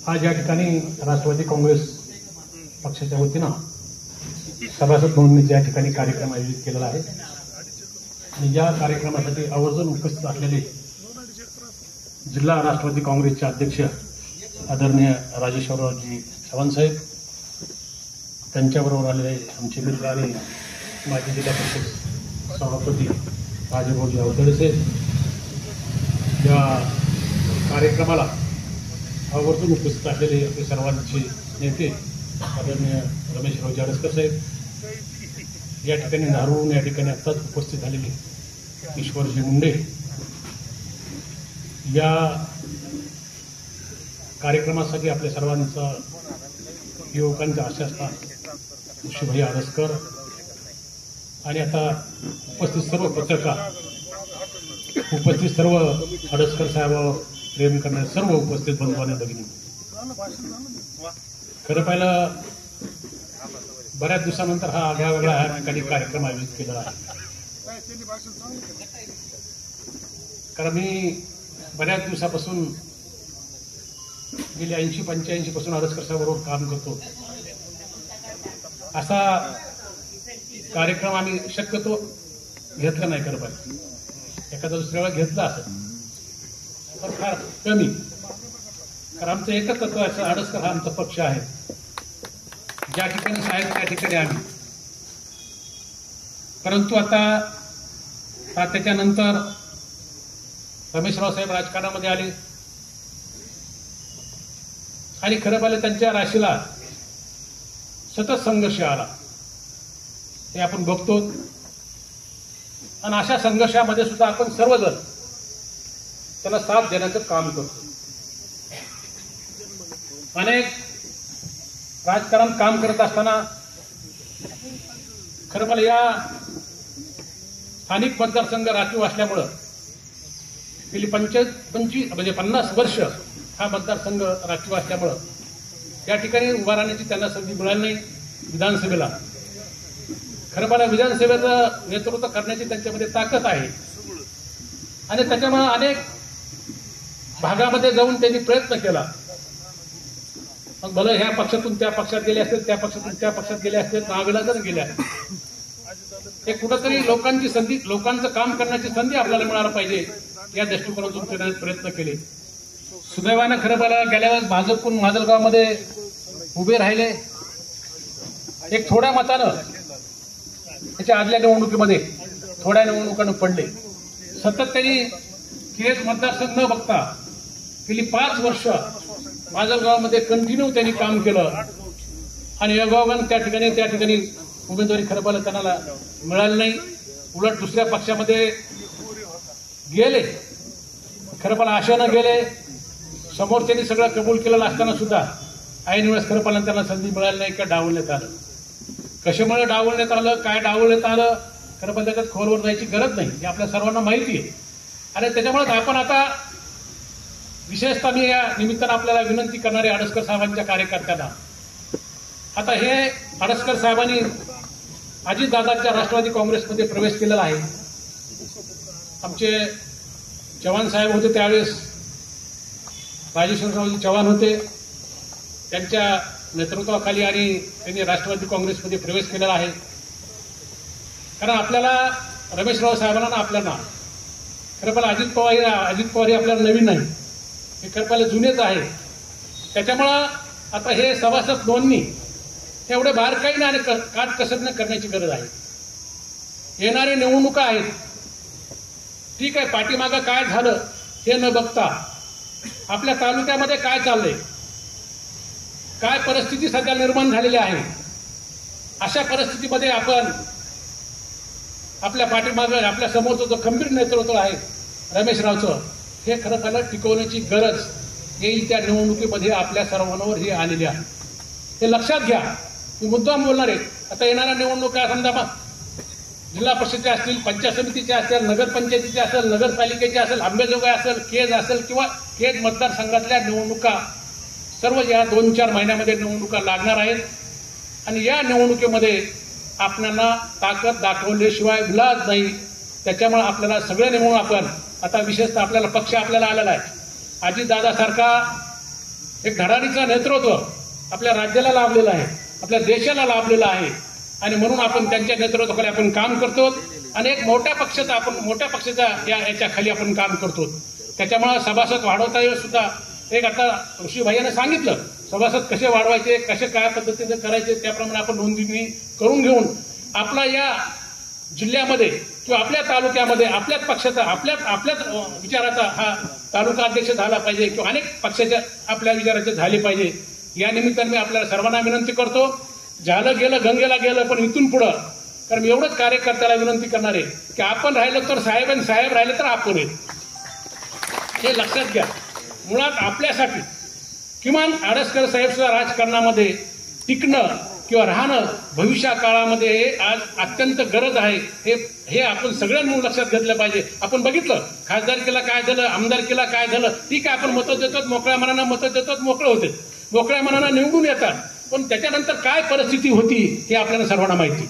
आज या ठिकाणी राष्ट्रवादी काँग्रेस पक्षाच्या वतीनं सभासद म्हणून या ठिकाणी कार्यक्रम आयोजित केलेला आहे आणि या कार्यक्रमासाठी आवर्जून उपस्थित असलेले जिल्हा राष्ट्रवादी काँग्रेसचे अध्यक्ष आदरणीय राजेश्वररावजी चव्हाण साहेब, त्यांच्याबरोबर आलेले आमचे मित्र आणि माजी जिल्हा परिषद सभापती राजेभाऊजी अवतडे साहेब, या कार्यक्रमाला आवर्जून उपस्थित असलेले आपले सर्वांचे नेते आदरणीय रमेशरावजी अडसकर साहेब, या ठिकाणी नारून या ठिकाणी आत्ताच उपस्थित झालेले ईश्वरजी मुंडे, या कार्यक्रमासाठी आपल्या सर्वांचा युवकांचा आशास्थान ऋषीभाई अडसकर आणि आता उपस्थित सर्व पत्रकार, उपस्थित सर्व अडसकर साहेबांवर प्रेम करणारे सर्व उपस्थित बंधू आणि भगिनी, खरं पाहिलं बऱ्याच दिवसानंतर हा आगळा या ठिकाणी कार्यक्रम आयोजित केला आहे. कारण मी बऱ्याच दिवसापासून गेली 80-85 पासून अडसकर साहेबांबरोबर काम करतो. असा कार्यक्रम आम्ही शक्यतो घेतला नाही. खरं पाहिजे एखादा दुसऱ्या वेळा घेतला असेल तर फार कमी, कारण आमचं एकच तत्व असं, अडसकर हा आमचा पक्ष आहे. ज्या ठिकाणी साहेब त्या ठिकाणी आम्ही. परंतु आता त्याच्यानंतर रमेशराव साहेब राजकारणामध्ये आले आणि खरं पाहिलं त्यांच्या राशीला सतत संघर्ष आला, हे आपण बघतो. आणि अशा संघर्षामध्ये सुद्धा आपण सर्वजण त्याला साथ देण्याचं काम करतो. अनेक राजकारण काम करत असताना खरं मला या स्थानिक मतदारसंघ राखीव असल्यामुळं गेली 50 वर्ष हा मतदारसंघ राखीव असल्यामुळं या ठिकाणी उभा राहण्याची त्यांना संधी मिळाली नाही. विधानसभेला खरं मला विधानसभेचं नेतृत्व करण्याची त्यांच्यामध्ये ताकद आहे आणि त्याच्यामुळे अनेक भागामध्ये जाऊन त्यांनी प्रयत्न केला. मग भलं ह्या पक्षातून त्या पक्षात गेले असतील, त्या पक्षातून त्या पक्षात गेले असतील, नाविलाजाने गेले असतील. हे कुठंतरी लोकांची संधी, लोकांचं काम करण्याची संधी आपल्याला मिळायला पाहिजे या दृष्टिकोनातून त्यांनी प्रयत्न केले. सुदैवानं खरं पाहिलं गेल्या वेळेस भाजपकडून माजलगावमध्ये उभे राहिले. एक थोड्या मतानं त्याच्या आदल्या निवडणुकीमध्ये थोड्या निवडणुकांना पडले. सतत त्यांनी केज मतदारसंघ न बघता गेली 5 वर्ष माजलगावमध्ये कंटिन्यू त्यांनी काम केलं आणि योगायोगानं त्या ठिकाणी उमेदवारी खरं पाहिलं त्यांना मिळाली नाही. उलट दुसऱ्या पक्षामध्ये गेले, खरं पाहिलं आशानं गेले. समोर त्यांनी सगळं कबूल केलेलं असताना सुद्धा ऐन वेळेस खरं पाहिलं त्यांना संधी मिळाली नाही. का डावलण्यात आलं, कशामुळे डावलण्यात आलं, काय डावलण्यात आलं, खरं पाहिलं त्याच्यात खोलवर जायची गरज नाही, हे आपल्या सर्वांना माहिती आहे. आणि त्याच्यामुळे आपण आता विशेषतः मी या निमित्तानं आपल्याला विनंती करणारे अडसकर साहेबांच्या कार्यकर्त्यांना, आता हे अडसकर साहेबांनी अजितदादांच्या राष्ट्रवादी काँग्रेसमध्ये प्रवेश केलेला आहे. आमचे चव्हाण साहेब होते त्यावेळेस, राजेश्वररावजी चव्हाण होते, त्यांच्या नेतृत्वाखाली आणि त्यांनी राष्ट्रवादी काँग्रेसमध्ये प्रवेश केलेला आहे. कारण आपल्याला रमेशराव साहेबांना आपल्याला खरं पाहिलं अजित पवार हे आपल्याला नवीन नाही, हे खरं पाहिलं जुनेच आहे. त्याच्यामुळं आता हे सभासद नोंदणी एवढे बारकाईने आणि काटकसरीने करण्याची गरज आहे. येणारे निवडणुका आहेत, ठीक आहे, पाठीमागं काय झालं हे न बघता आपल्या तालुक्यामध्ये काय चाललंय, काय परिस्थिती सध्या निर्माण झालेली आहे, अशा परिस्थितीमध्ये आपण आपल्या पाठीमागं आपल्या समोरचं जो खंबीर नेतृत्व आहे रमेशरावचं, हे खरं पाहिलं टिकवण्याची गरज येईल त्या निवडणुकीमध्ये आपल्या सर्वांवर ही आलेली आहे. हे लक्षात घ्या. मी मुद्दाम बोलणार आहे. आता येणाऱ्या निवडणुका समजा जिल्हा परिषदेच्या असतील, पंचायत समितीच्या असतील, नगरपंचायतीच्या असेल, नगरपालिकेच्या असेल, अंबेजोगाई असेल, केज असेल किंवा केज मतदारसंघातल्या निवडणुका, सर्व या 2-4 महिन्यामध्ये निवडणुका लागणार आहेत. आणि या निवडणुकीमध्ये आपल्याला ताकद दाखवल्याशिवाय विलाज नाही. त्याच्यामुळे आपल्याला सगळे मिळून आपण आता विशेषतः आपल्याला पक्ष आपल्याला आलेला आहे. अजितदादासारखा एक धडाडीचा नेतृत्व आपल्या राज्याला लाभलेलं आहे, आपल्या देशाला लाभलेलं आहे आणि म्हणून आपण त्यांच्या नेतृत्वाखाली आपण काम करतो आणि एक मोठ्या पक्षाचा याच्या खाली आपण काम करतो. त्याच्यामुळे सभासद वाढवता येईल सुद्धा एक आता ऋषी भैयाने सांगितलं सभासद कसे वाढवायचे, कसे काय पद्धतीने करायचे, त्याप्रमाणे आपण नोंदणी करून घेऊन आपला या जिल्ह्यामध्ये किंवा आपल्या तालुक्यामध्ये आपल्याच पक्षाचा आपल्याच विचाराचा हा तालुका अध्यक्ष झाला पाहिजे किंवा अनेक पक्षाच्या आपल्या विचाराचे झाले पाहिजे. या निमित्ताने मी आपल्याला सर्वांना विनंती करतो, झालं गेलं गंगेला गेलं, पण इथून पुढं कारण मी एवढंच कार्यकर्त्याला विनंती करणार आहे की आपण राहिलं तर साहेब आणि साहेब राहिले तर आपण हे लक्षात घ्या. मुळात आपल्यासाठी किमान आडसकर साहेब सुद्धा राजकारणामध्ये टिकणं किंवा राहणं भविष्या काळामध्ये आज अत्यंत गरज आहे. हे आपण सगळ्यांनी लक्षात घेतलं पाहिजे. आपण बघितलं खासदारकीला काय झालं, आमदारकीला काय झालं, ठीक आहे आपण मतं देतात, मोकळ्या मनानं मतं देतात, मोकळे होते, मोकळ्या मनानं निवडून येतात, पण त्याच्यानंतर काय परिस्थिती होती हे आपल्याला सर्वांना माहिती.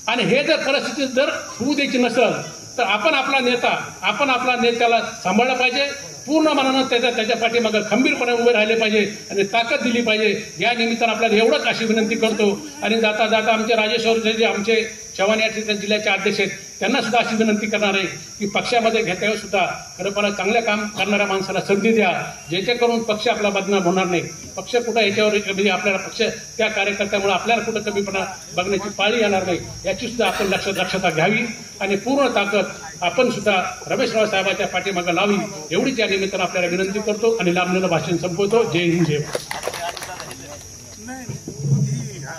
आणि हे जर परिस्थिती जर होऊ द्यायची नसेल तर आपण आपला नेत्याला सांभाळलं पाहिजे, पूर्ण मनानं त्याच्या पाठीमागे खंबीरपणे उभे राहिले पाहिजे आणि ताकद दिली पाहिजे. या निमित्तानं आपल्याला एवढंच अशी विनंती करतो. आणि जाता जाता आमचे राजेश्वर जे आमचे चव्हाण या ठिकाणी जिल्ह्याचे अध्यक्ष आहेत त्यांना सुद्धा अशी विनंती करणार आहे की पक्षामध्ये घेता सुद्धा खरंपणा चांगलं काम करणाऱ्या माणसाला संधी द्या, जेणेकरून पक्ष आपला बदनाम होणार नाही. पक्ष कुठं याच्यावर म्हणजे आपल्याला पक्ष त्या कार्यकर्त्यामुळे आपल्याला कुठं कमीपणा बघण्याची पाळी येणार नाही याची सुद्धा आपण दक्षता घ्यावी आणि पूर्ण ताकद आपण सुद्धा रमेशराव साहेबांच्या पाठीमागे लावी एवढीच या निमित्तानं आपल्याला विनंती करतो आणि लांबलेलं भाषण संपवतो. जय हिंद जय.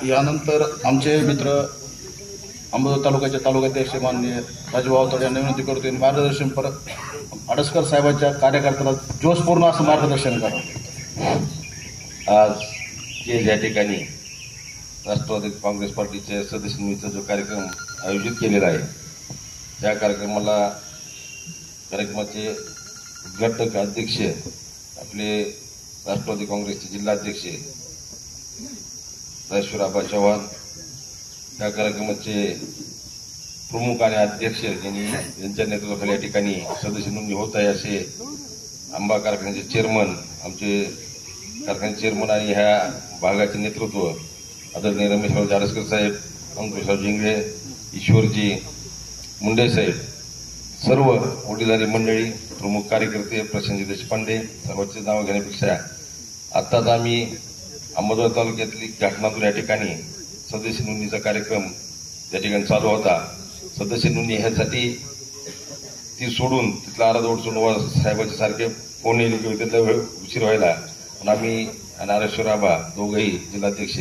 यानंतर आमचे मित्र अंबाजोगाई तालुक्याचे तालुकाध्यक्ष माननीय राजू आवताडे यांना विनंती करतो मार्गदर्शन परत आडसकर साहेबांच्या कार्यकर्त्याला जोशपूर्ण असं मार्गदर्शन करावं. आज या ठिकाणी राष्ट्रवादी काँग्रेस पार्टीच्या सदस्य निवडीचा जो कार्यक्रम आयोजित केलेला आहे त्या कार्यक्रमाचे उद्घाटक अध्यक्ष आपले राष्ट्रवादी काँग्रेसचे जिल्हाध्यक्ष राजेश्वर आबा चव्हाण, या कार्यक्रमाचे प्रमुख आणि अध्यक्ष यांच्या नेतृत्वाखाली या ठिकाणी सदस्य नोंदणी होत आहे असे आंबा कारखान्याचे चेअरमन, आमचे कारखान्याचे चेअरमन आणि ह्या भागाचे नेतृत्व आदरणीय रमेशराव आडसकर साहेब, अंकुशराव जिंगळे, ईश्वरजी मुंडे साहेब, सर्व वडीलधारी मंडळी, प्रमुख कार्यकर्ते, प्रशांत देशपांडे, सर्वांचे नाव घेण्यापेक्षा आत्ताच आम्ही अंबाजोगाई तालुक्यातली घटनातून या ठिकाणी सदस्य नोंदणीचा कार्यक्रम त्या ठिकाणी चालू होता. सदस्य नोंदणी ह्यासाठी ती सोडून तिथला आराधोड सोडून साहेबांचे सारखे फोन येईल किंवा तिथला वेळ उशीर व्हायला आणि आम्ही आणि आरेश्वर आबा दोघंही जिल्हाध्यक्ष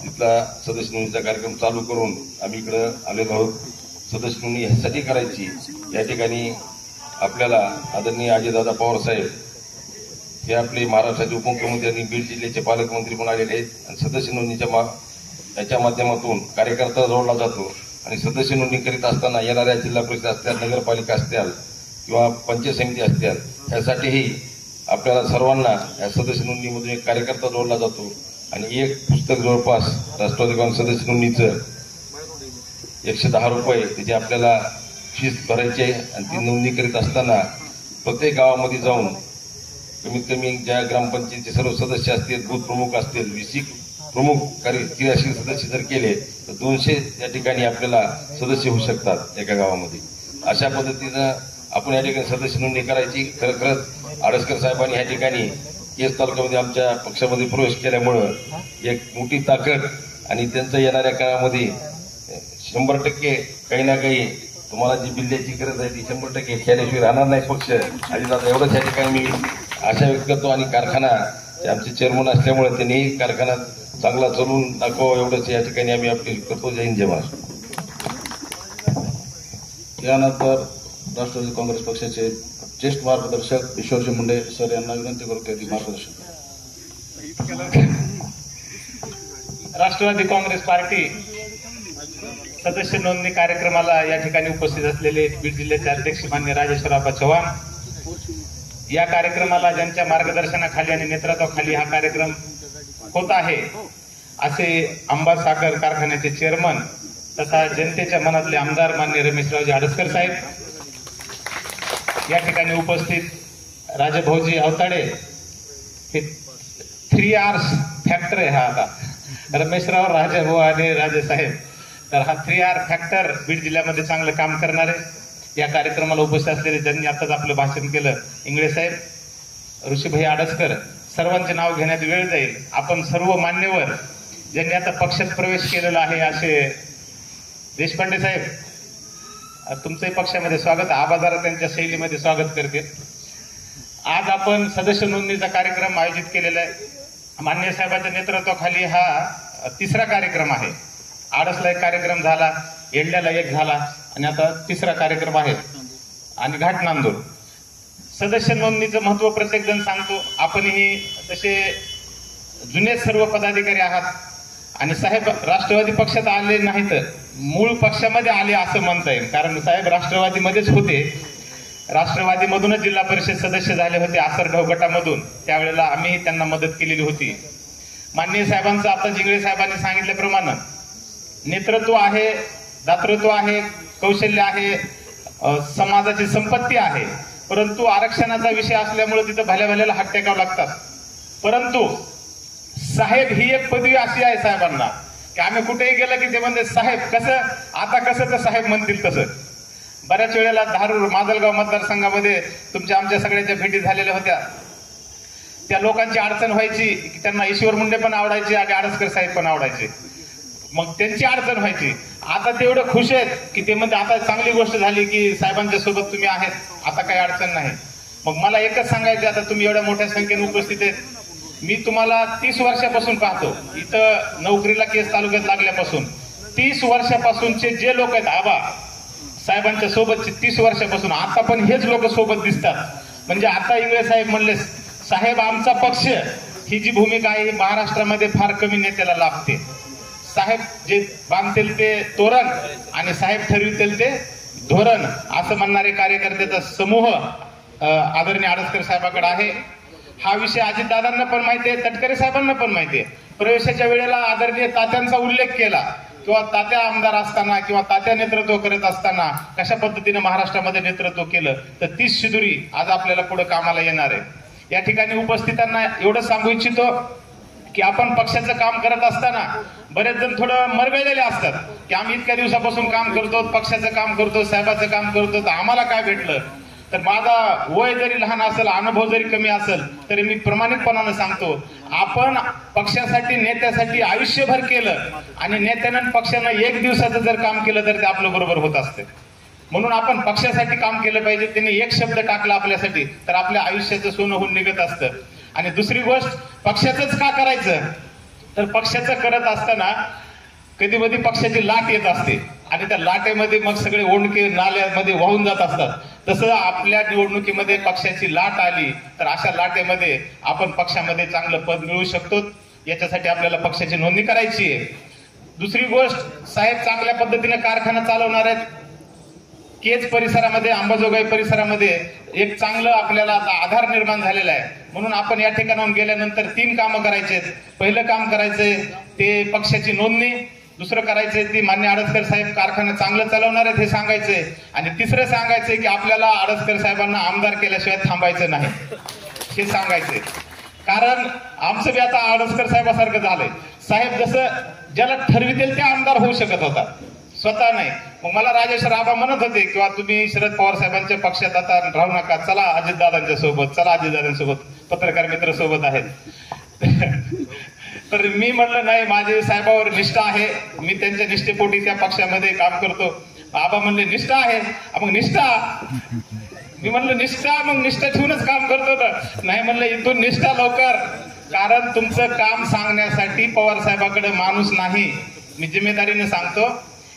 तिथला सदस्य नोंदणीचा कार्यक्रम चालू करून आम्ही इकडं आलेलो आहोत. सदस्य नोंदणी ह्यासाठी करायची, या ठिकाणी आपल्याला आदरणीय अजितदादा पवार साहेब हे आपले महाराष्ट्राचे उपमुख्यमंत्री आणि बीड जिल्ह्याचे पालकमंत्री पण आलेले आहेत आणि सदस्य नोंदणीच्या याच्या माध्यमातून कार्यकर्ता जोडला जातो आणि सदस्य नोंदणी करीत असताना येणाऱ्या जिल्हा परिषद असतील, नगरपालिका असतील किंवा पंचायत समिती असतील, यासाठीही आपल्याला सर्वांना या सदस्य नोंदणीमधून एक कार्यकर्ता जोडला जातो आणि एक पुस्तक जवळपास राष्ट्रवादी काँग्रेस सदस्य नोंदणीचं 110 रुपये त्याची आपल्याला फीस भरायची आहे आणि ती नोंदणी करीत असताना प्रत्येक गावामध्ये जाऊन कमीत कमी ज्या ग्रामपंचायतीचे सर्व सदस्य असतील, बूथ प्रमुख असतील, VC प्रमुख क्रियाशील सदस्य जर केले तर 200 या ठिकाणी आपल्याला सदस्य होऊ शकतात एका गावामध्ये. अशा पद्धतीनं आपण या ठिकाणी सदस्य नोंदणी करायची. खरंच आडसकर साहेबांनी या ठिकाणी केज तालुक्यामध्ये आमच्या पक्षामध्ये प्रवेश केल्यामुळं एक मोठी ताकद आणि त्यांचं येणाऱ्या काळामध्ये 100% काही ना काही तुम्हाला जी बिल्ल्याची गरज आहे ती 100% खेळल्याशिवाय राहणार नाही पक्ष. आणि दादा एवढंच या ठिकाणी मी आशा व्यक्त करतो आणि कारखाना आमचे चेअरमन असल्यामुळे त्यांनी कारखाना चांगला चालून दाखवा एवढंच या ठिकाणी आम्ही अपील करतो. जय हिंद जय महाराष्ट्र. यानंतर राष्ट्रवादी काँग्रेस पक्षाचे ज्येष्ठ मार्गदर्शक ईश्वरजी मुंडे सर यांना विनंती करतो की मार्गदर्शन. राष्ट्रवादी काँग्रेस पार्टी सदस्य नोंदणी कार्यक्रमाला या ठिकाणी उपस्थित असलेले बीड जिल्ह्याचे अध्यक्ष मान्य राजेश्वर आबा चव्हाण, या कार्यक्रमाला ज्यांच्या मार्गदर्शनाखाली आणि नेतृत्वाखाली हा कार्यक्रम होत आहे असे आंबा साखर कारखान्याचे चेअरमन तथा जनतेच्या मनातले आमदार मान्य रमेशरावजी आडसकर साहेब, या ठिकाणी उपस्थित राजभाऊजी आवताडे हे 3 Rs फॅक्टर आहे हा आता, रमेशराव, राजाभाऊ आणि राजेसाहेब. तर हा 3 R फॅक्टर बीड जिल्ह्यामध्ये चांगलं काम करणारे. या कार्यक्रमाला उपस्थित असलेले ज्यांनी आताच आपलं भाषण केलं, इंगळे साहेब, ऋषीभाई आडसकर, सर्वांचे नाव घेण्यात वेळ जाईल. आपण सर्व मान्यवर ज्यांनी आता पक्षात प्रवेश केलेला आहे, असे देशपांडे साहेब, तुमचंही पक्षामध्ये स्वागत. आबाजारा त्यांच्या शैलीमध्ये स्वागत करते. आज आपण सदस्य नोंदणीचा कार्यक्रम आयोजित केलेला आहे. मान्य साहेबांच्या नेतृत्वाखाली हा 3रा कार्यक्रम आहे. आडसला एक कार्यक्रम झाला, येडल्याला एक झाला आणि आता 3रा कार्यक्रम आहे आणि घाट नांदूर. सदस्य नोंदणीचं महत्व प्रत्येक जण सांगतो. आपणही तसे जुने सर्व पदाधिकारी आहात आणि साहेब राष्ट्रवादी पक्षात आले नाहीत, मूळ पक्षामध्ये आले असं म्हणता येईल. कारण साहेब राष्ट्रवादीमध्येच होते, राष्ट्रवादीमधूनच जिल्हा परिषद सदस्य झाले होते आसरगाव गटामधून. त्यावेळेला आम्ही त्यांना मदत केलेली होती. माननीय साहेबांचं आता जिंगळे साहेबांनी सांगितल्याप्रमाणे नेतृत्व आहे, दातृत्व आहे, कौशल्य आहे, समाजाची संपत्ती आहे. परंतु आरक्षणाचा विषय असल्यामुळे तिथं भल्या भल्याला हात टेकावं लागतात. परंतु साहेब ही एक पदवी अशी आहे साहेबांना की आम्ही कुठेही गेलं की ते म्हणते साहेब, कसं आता कसं तर साहेब म्हणतील तसं. बऱ्याच वेळेला धारूर माजलगाव मतदारसंघामध्ये तुमच्या आमच्या सगळ्यांच्या भेटी झालेल्या होत्या. त्या लोकांची अडचण व्हायची की त्यांना ईश्वर मुंडे पण आवडायचे आणि आडसकर साहेब पण आवडायचे, मग त्यांची अडचण व्हायची. आता ते एवढं खुश आहेत की ते म्हणते आता चांगली गोष्ट झाली की साहेबांच्या सोबत तुम्ही आहेत, आता काही अडचण नाही. मग मला एकच सांगायचं, आता तुम्ही एवढ्या मोठ्या संख्येने उपस्थित आहेत. मी तुम्हाला 30 वर्षापासून पाहतो इथं नोकरीला केस तालुक्यात लागल्यापासून. 30 वर्षापासूनचे जे लोक आहेत आबा साहेबांच्या सोबतचे 30 वर्षापासून आता पण हेच लोक सोबत दिसतात. म्हणजे आता इंगळे साहेब म्हणले साहेब आमचा पक्ष, ही जी भूमिका आहे महाराष्ट्रामध्ये फार कमी नेत्याला लाभते. साहेब जे बांधतील ते तोरण आणि साहेब ठरवितील ते धोरण असं म्हणणारे कार्यकर्त्याचा समूह आदरणीय आडसकर साहेबांकडे आहे. हा विषय अजितदादांना पण माहिती आहे, तटकरे साहेबांना पण माहिती आहे. प्रवेशाच्या वेळेला आदरणीय तात्यांचा उल्लेख केला किंवा तात्या आमदार असताना किंवा तात्या नेतृत्व करत असताना कशा पद्धतीने महाराष्ट्रामध्ये नेतृत्व केलं, तर 30 शिदुरी आज आपल्याला पुढे कामाला येणार आहे. या ठिकाणी उपस्थितांना एवढं सांगू इच्छितो की आपण पक्षाचं काम करत असताना बरेच जण थोडं मरगळलेले असतात की आम्ही इतक्या दिवसापासून काम करतो, पक्षाचं काम करतो, साहेबाचं काम करतो, तर आम्हाला काय भेटलं. तर माझा वय जरी लहान असेल, अनुभव जरी कमी असेल, तरी मी प्रामाणिकपणाने सांगतो, आपण पक्षासाठी नेत्यासाठी आयुष्यभर केलं आणि नेत्यानं पक्षानं 1 दिवसाचं जर काम केलं तर ते आपलं बरोबर होत असते. म्हणून आपण पक्षासाठी काम केलं पाहिजे. त्यांनी एक शब्द टाकला आपल्यासाठी तर आपल्या आयुष्याचं सोनं होऊन निघत असतं. आणि दुसरी गोष्ट, पक्षाचंच का करायचं, तर पक्षाचं करत असताना कधी कधी पक्षाची लाट येत असते आणि त्या लाटेमध्ये मग सगळे ओंडके नाल्यामध्ये वाहून जात असतात. तसं आपल्या निवडणुकीमध्ये पक्षाची लाट आली तर अशा लाटेमध्ये आपण पक्षामध्ये चांगलं पद मिळवू शकतो. याच्यासाठी आपल्याला पक्षाची नोंदणी करायची आहे. दुसरी गोष्ट, साहेब चांगल्या पद्धतीने कारखाना चालवणार आहेत. केज परिसरामध्ये, अंबाजोगाई परिसरामध्ये एक चांगलं आपल्याला आता आधार निर्माण झालेला आहे. म्हणून आपण या ठिकाणाहून गेल्यानंतर 3 कामं करायचे आहेत. पहिलं काम करायचंय ते पक्षाची नोंदणी, दुसरं करायचंय ती मान्य आडसकर साहेब कारखाना चांगलं चालवणार आहेत हे सांगायचंय, आणि तिसरं सांगायचंय की आपल्याला आडसकर साहेबांना आमदार केल्याशिवाय थांबायचं नाही हे सांगायचंय. कारण आमचं बी आता आडसकर साहेबासारखं झालंय. साहेब जसं ज्याला ठरवितील ते आमदार होऊ शकत होता, स्वतः नाही. मग मला राजेश राबा म्हणत होते किंवा तुम्ही शरद पवार साहेबांच्या पक्षात आता राहू नका, चला अजितदादांच्या सोबत, चला अजितदादांसोबत, पत्रकार मित्र सोबत आहेत. तर मी म्हणलं नाही, माझे साहेबावर निष्ठा आहे, मी त्यांच्या निष्ठेपोटी त्या पक्षामध्ये काम करतो. आबा म्हणले निष्ठा आहे, मग निष्ठा, मी म्हणलं निष्ठा, मग निष्ठा ठेवूनच काम करतो. तर नाही म्हणलं इथून निष्ठा लवकर, कारण तुमचं काम सांगण्यासाठी पवार साहेबांकडे माणूस नाही. मी जिम्मेदारीने सांगतो